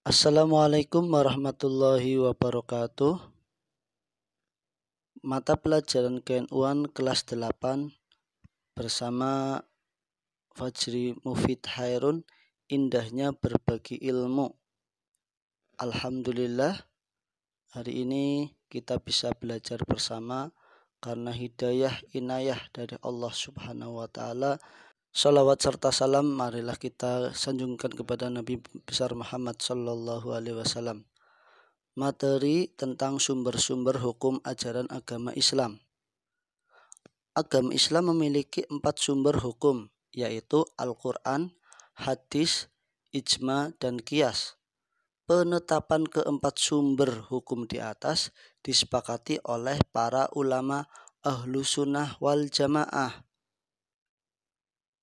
Assalamualaikum warahmatullahi wabarakatuh. Mata pelajaran KNU-an kelas 8 bersama Fajri Mufid Hairun, indahnya berbagi ilmu. Alhamdulillah, hari ini kita bisa belajar bersama karena hidayah inayah dari Allah Subhanahu wa Ta'ala. Salawat serta salam marilah kita sanjungkan kepada Nabi besar Muhammad sallallahu alaihi wasallam. Materi tentang sumber-sumber hukum ajaran agama Islam. Agama Islam memiliki 4 sumber hukum, yaitu Al-Quran, hadis, ijma, dan qiyas. Penetapan keempat sumber hukum di atas disepakati oleh para ulama ahlu sunnah wal jamaah.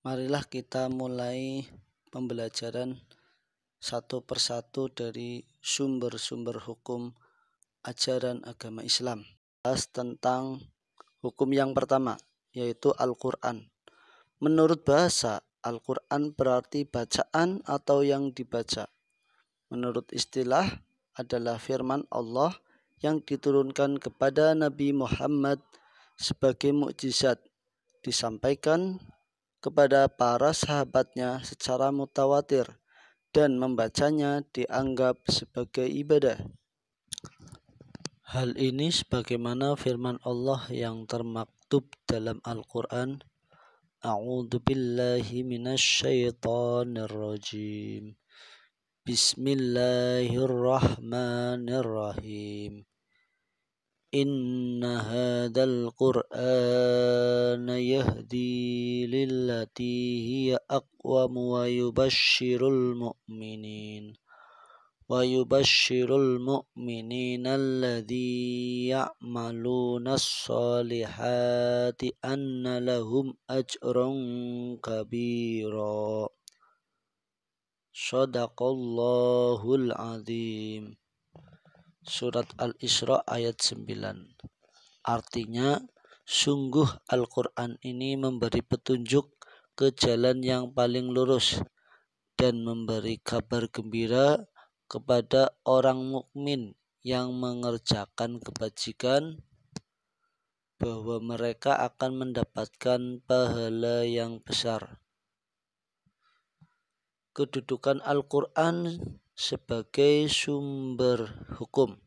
Marilah kita mulai pembelajaran satu persatu dari sumber-sumber hukum ajaran agama Islam. Bahas tentang hukum yang pertama, yaitu Al-Quran. Menurut bahasa, Al-Quran berarti bacaan atau yang dibaca. Menurut istilah, adalah firman Allah yang diturunkan kepada Nabi Muhammad sebagai mukjizat, disampaikan kepada para sahabatnya secara mutawatir, dan membacanya dianggap sebagai ibadah. Hal ini sebagaimana firman Allah yang termaktub dalam Al-Quran, A'udzu billahi minasyaitonir rajim. Bismillahirrahmanirrahim. Inna hadzal Qur'ana yahdi lillati hiya aqwam wa yubashshirul mu'minin alladzi ya'maluna as-solihati anna lahum ajran kabira. Shadaqallahul azim. Surat Al-Isra ayat 9. Artinya, sungguh Al-Quran ini memberi petunjuk ke jalan yang paling lurus dan memberi kabar gembira kepada orang mukmin yang mengerjakan kebajikan bahwa mereka akan mendapatkan pahala yang besar. Kedudukan Al-Quran sebagai sumber hukum.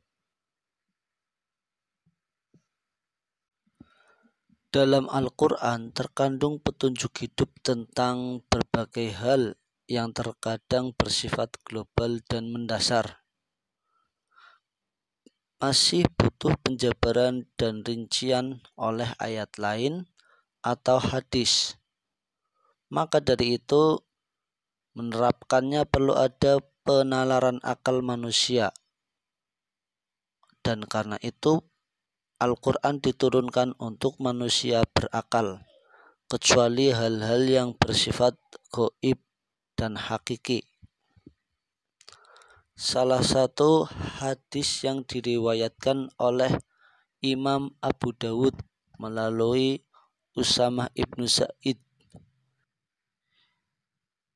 Dalam Al-Quran terkandung petunjuk hidup tentang berbagai hal yang terkadang bersifat global dan mendasar. Masih butuh penjabaran dan rincian oleh ayat lain atau hadis. Maka dari itu, menerapkannya perlu ada penalaran akal manusia. Dan karena itu, Al-Quran diturunkan untuk manusia berakal, kecuali hal-hal yang bersifat gaib dan hakiki. Salah satu hadis yang diriwayatkan oleh Imam Abu Dawud melalui Usamah ibnu Sa'id.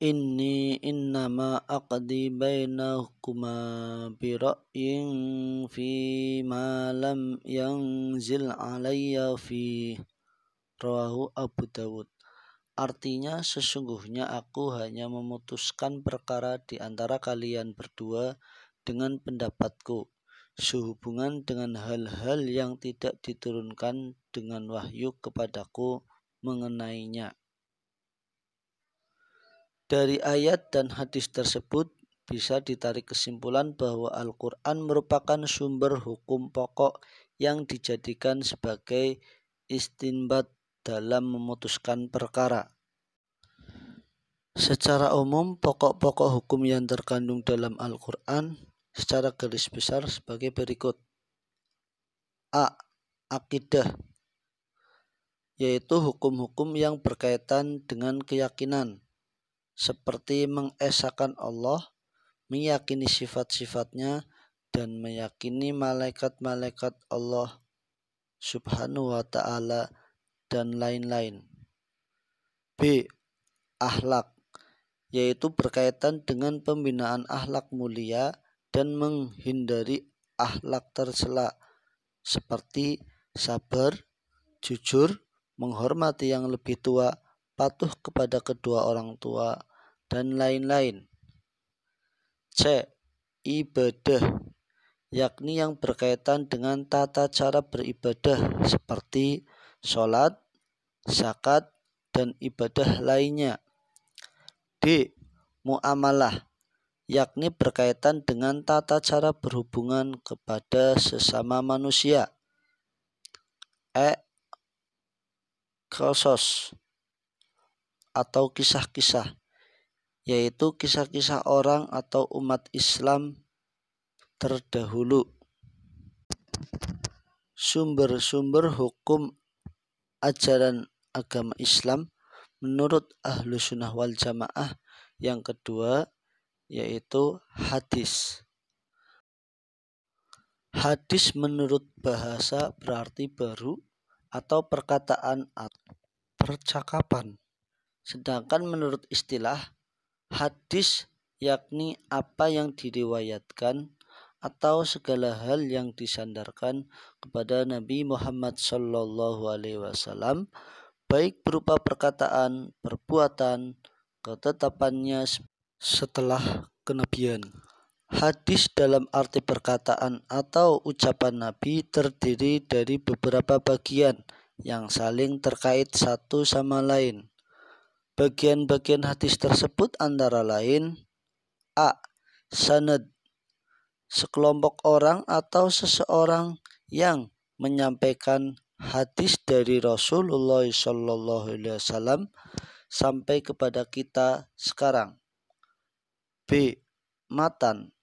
Innama aqdi bainakuma bira'yin fi ma lam yanzil alayya fi, rawahu Abu Dawud. Artinya, sesungguhnya aku hanya memutuskan perkara di antara kalian berdua dengan pendapatku, sehubungan dengan hal-hal yang tidak diturunkan dengan wahyu kepadaku mengenainya. Dari ayat dan hadis tersebut bisa ditarik kesimpulan bahwa Al-Quran merupakan sumber hukum pokok yang dijadikan sebagai istinbat dalam memutuskan perkara. Secara umum, pokok-pokok hukum yang terkandung dalam Al-Quran secara garis besar sebagai berikut. A. Akidah, yaitu hukum-hukum yang berkaitan dengan keyakinan, seperti mengesahkan Allah, meyakini sifat-sifatnya, dan meyakini malaikat-malaikat Allah Subhanahu wa Ta'ala, dan lain-lain. B. Akhlak, yaitu berkaitan dengan pembinaan akhlak mulia dan menghindari akhlak tercela seperti sabar, jujur, menghormati yang lebih tua, patuh kepada kedua orang tua, dan lain-lain. C. Ibadah, yakni yang berkaitan dengan tata cara beribadah seperti sholat, zakat, dan ibadah lainnya. D. Muamalah, yakni berkaitan dengan tata cara berhubungan kepada sesama manusia. E. Qasas atau kisah-kisah, yaitu kisah-kisah orang atau umat Islam terdahulu. Sumber-sumber hukum ajaran agama Islam menurut Ahlu Sunnah wal Jamaah yang kedua yaitu hadis. Hadis menurut bahasa berarti baru atau perkataan atau percakapan. Sedangkan menurut istilah, hadis yakni apa yang diriwayatkan atau segala hal yang disandarkan kepada Nabi Muhammad SAW, baik berupa perkataan, perbuatan, ketetapannya setelah kenabian. Hadis dalam arti perkataan atau ucapan Nabi terdiri dari beberapa bagian yang saling terkait satu sama lain. Bagian-bagian hadis tersebut antara lain: A. Sanad, sekelompok orang atau seseorang yang menyampaikan hadis dari Rasulullah SAW sampai kepada kita sekarang. B. Matan,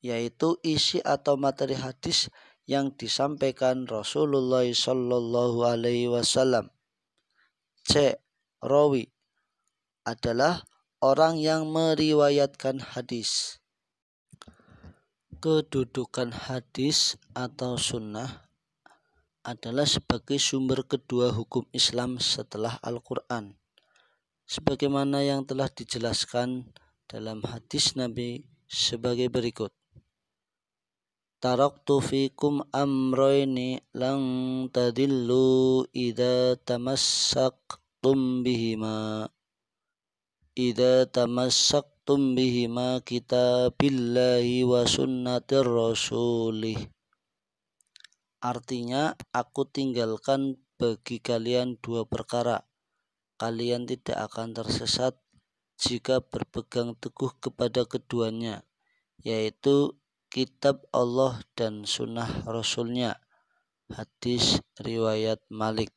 yaitu isi atau materi hadis yang disampaikan Rasulullah SAW. C. Rawi adalah orang yang meriwayatkan hadis. Kedudukan hadis atau sunnah adalah sebagai sumber kedua hukum Islam setelah Al-Quran, sebagaimana yang telah dijelaskan dalam hadis Nabi sebagai berikut: Taraktu fikum amroini lang tadillu idza tamassaktum bihima kitabillahi wa sunnatir rasulih. Artinya, aku tinggalkan bagi kalian dua perkara. Kalian tidak akan tersesat jika berpegang teguh kepada keduanya, yaitu kitab Allah dan sunnah Rasulnya. Hadis riwayat Malik.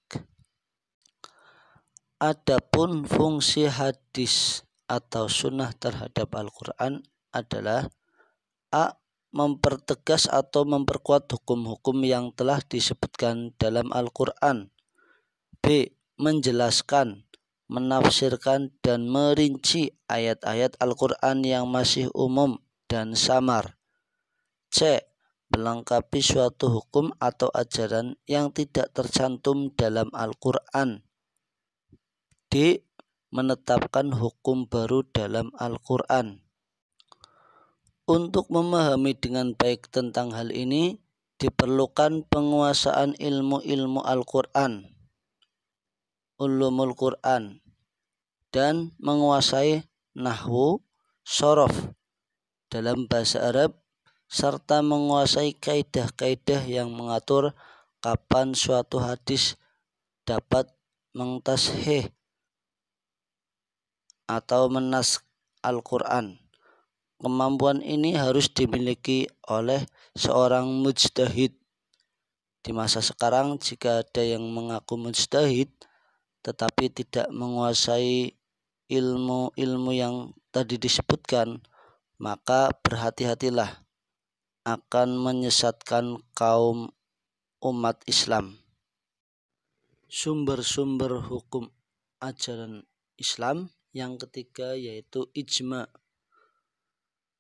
Adapun fungsi hadis atau sunnah terhadap Al-Quran adalah: A. Mempertegas atau memperkuat hukum-hukum yang telah disebutkan dalam Al-Quran. B. Menjelaskan, menafsirkan, dan merinci ayat-ayat Al-Quran yang masih umum dan samar. C. Melengkapi suatu hukum atau ajaran yang tidak tercantum dalam Al-Quran. D. Menetapkan hukum baru dalam Al-Quran. Untuk memahami dengan baik tentang hal ini, diperlukan penguasaan ilmu-ilmu Al-Quran, ulumul Quran, dan menguasai nahwu, shorof dalam bahasa Arab, serta menguasai kaidah-kaidah yang mengatur kapan suatu hadis dapat mengtashih atau menas Al-Quran. Kemampuan ini harus dimiliki oleh seorang mujtahid. Di masa sekarang, jika ada yang mengaku mujtahid tetapi tidak menguasai ilmu-ilmu yang tadi disebutkan, maka berhati-hatilah, akan menyesatkan kaum umat Islam. Sumber-sumber hukum ajaran Islam yang ketiga yaitu ijma.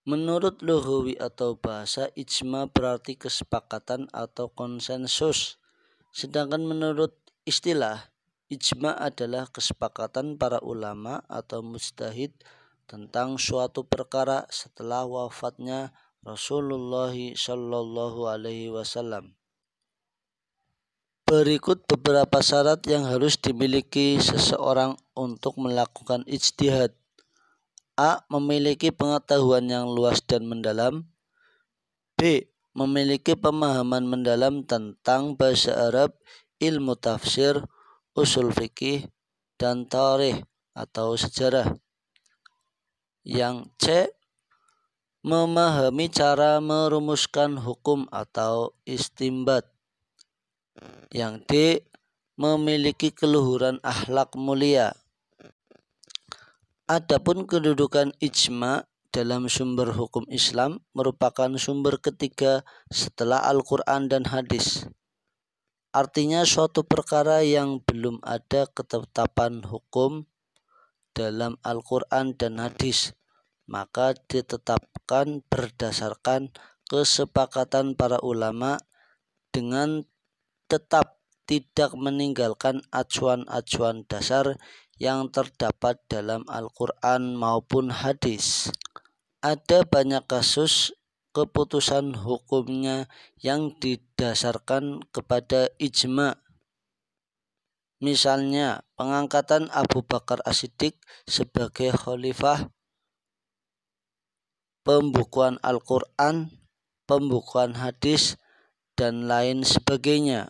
Menurut lughawi atau bahasa, ijma berarti kesepakatan atau konsensus. Sedangkan menurut istilah, ijma adalah kesepakatan para ulama atau mujtahid tentang suatu perkara setelah wafatnya Rasulullah Shallallahu Alaihi Wasallam. Berikut beberapa syarat yang harus dimiliki seseorang untuk melakukan ijtihad. A. Memiliki pengetahuan yang luas dan mendalam. B. Memiliki pemahaman mendalam tentang bahasa Arab, ilmu tafsir, usul fikih, dan tarikh atau sejarah. Yang C. Memahami cara merumuskan hukum atau istimbat. Yang D. Memiliki keluhuran akhlak mulia. Adapun kedudukan ijma dalam sumber hukum Islam merupakan sumber ketiga setelah Al-Quran dan hadis. Artinya suatu perkara yang belum ada ketetapan hukum dalam Al-Quran dan hadis, maka ditetapkan berdasarkan kesepakatan para ulama dengan tetap tidak meninggalkan acuan-acuan dasar yang terdapat dalam Al-Quran maupun hadis. Ada banyak kasus keputusan hukumnya yang didasarkan kepada ijma. Misalnya, pengangkatan Abu Bakar As-Siddiq sebagai khalifah, pembukuan Al-Quran, pembukuan hadis, dan lain sebagainya.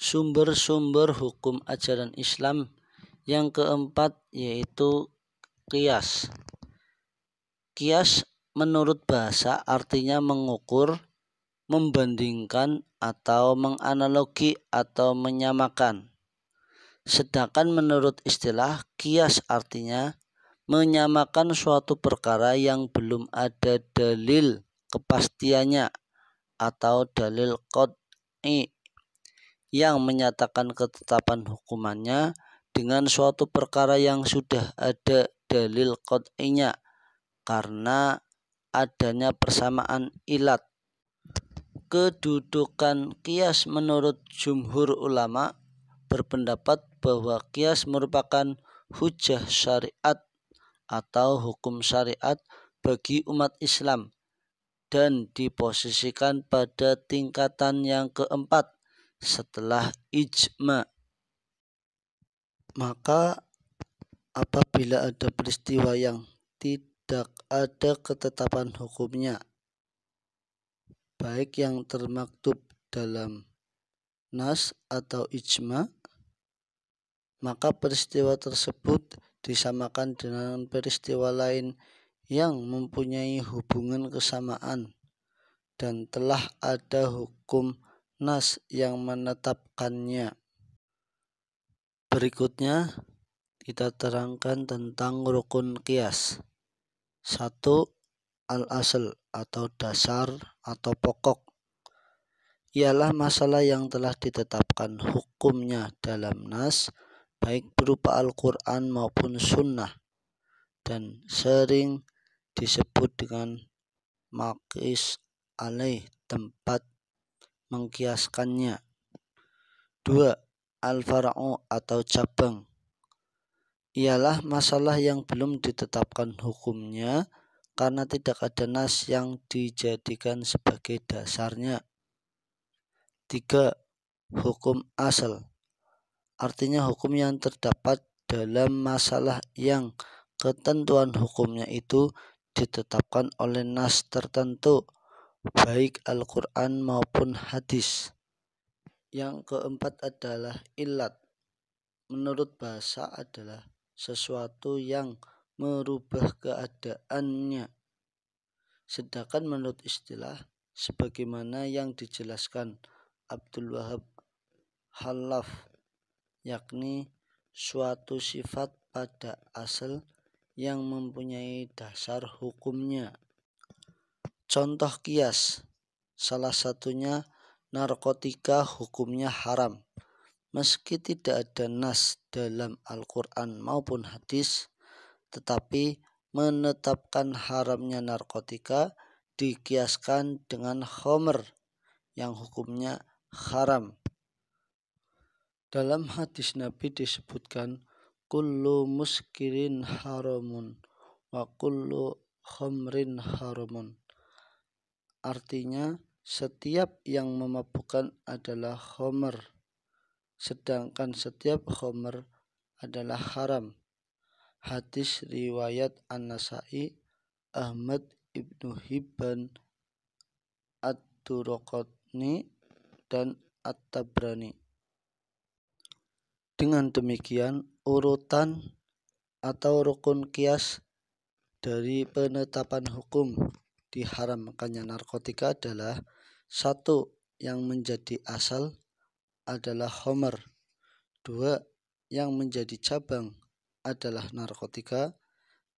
Sumber-sumber hukum ajaran Islam yang keempat yaitu qiyas. Qiyas menurut bahasa artinya mengukur, membandingkan, atau menganalogi atau menyamakan. Sedangkan menurut istilah, qiyas artinya menyamakan suatu perkara yang belum ada dalil kepastiannya atau dalil qat'i yang menyatakan ketetapan hukumannya dengan suatu perkara yang sudah ada dalil qat'inya karena adanya persamaan ilat. Kedudukan qiyas menurut jumhur ulama berpendapat bahwa qiyas merupakan hujjah syariat atau hukum syariat bagi umat Islam dan diposisikan pada tingkatan yang keempat setelah ijma. Maka apabila ada peristiwa yang tidak ada ketetapan hukumnya, baik yang termaktub dalam nas atau ijma, maka peristiwa tersebut disamakan dengan peristiwa lain yang mempunyai hubungan kesamaan dan telah ada hukum nas yang menetapkannya. Berikutnya kita terangkan tentang rukun qiyas. 1. Al-asl atau dasar atau pokok. Ialah masalah yang telah ditetapkan hukumnya dalam nas, baik berupa Al-Quran maupun sunnah, dan sering disebut dengan maqis alaih, tempat mengkiaskannya. 2. Al-fara'u atau cabang. Ialah masalah yang belum ditetapkan hukumnya karena tidak ada nas yang dijadikan sebagai dasarnya. 3. Hukum asal. Artinya hukum yang terdapat dalam masalah yang ketentuan hukumnya itu ditetapkan oleh nas tertentu, baik Al-Quran maupun hadis. Yang keempat adalah ilat. Menurut bahasa adalah sesuatu yang merubah keadaannya. Sedangkan menurut istilah, sebagaimana yang dijelaskan Abdul Wahab Khalaf, yakni suatu sifat pada asal yang mempunyai dasar hukumnya. Contoh qiyas, salah satunya narkotika hukumnya haram. Meski tidak ada nas dalam Al-Quran maupun hadis, tetapi menetapkan haramnya narkotika dikiaskan dengan khomer yang hukumnya haram. Dalam hadis Nabi disebutkan kullu muskirin haramun wa kullu khamrin haramun. artinya setiap yang memabukkan adalah khamr, sedangkan setiap khamr adalah haram. Hadis riwayat An-Nasa'i, Ahmad, Ibnu Hibban, Ad-Durqutni, dan At-Tabrani. Dengan demikian, urutan atau rukun qiyas dari penetapan hukum diharamkannya narkotika adalah: 1. Yang menjadi asal adalah khamr. 2. Yang menjadi cabang adalah narkotika.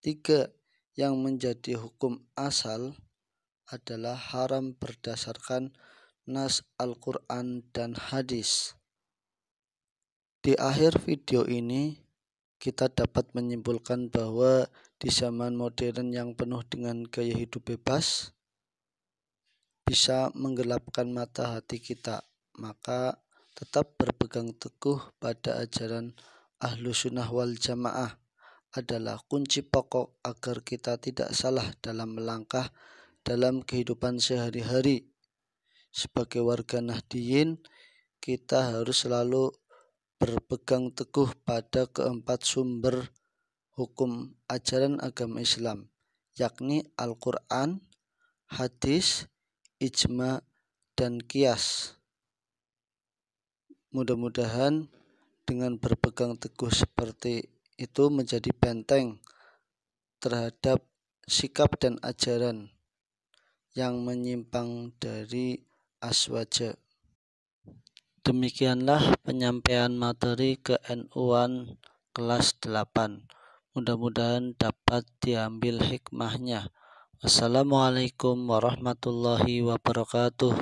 3. Yang menjadi hukum asal adalah haram berdasarkan nas Al-Quran dan hadis. Di akhir video ini kita dapat menyimpulkan bahwa di zaman modern yang penuh dengan gaya hidup bebas bisa menggelapkan mata hati kita, maka tetap berpegang teguh pada ajaran Ahlus Sunnah wal Jamaah adalah kunci pokok agar kita tidak salah dalam melangkah dalam kehidupan sehari-hari. Sebagai warga Nahdliyin, kita harus selalu berpegang teguh pada keempat sumber hukum ajaran agama Islam, yakni Al-Quran, hadis, ijma, dan qiyas. Mudah-mudahan dengan berpegang teguh seperti itu menjadi benteng terhadap sikap dan ajaran yang menyimpang dari aswaja. Demikianlah penyampaian materi ke-NU-an kelas 8. Mudah-mudahan dapat diambil hikmahnya. Wassalamualaikum warahmatullahi wabarakatuh.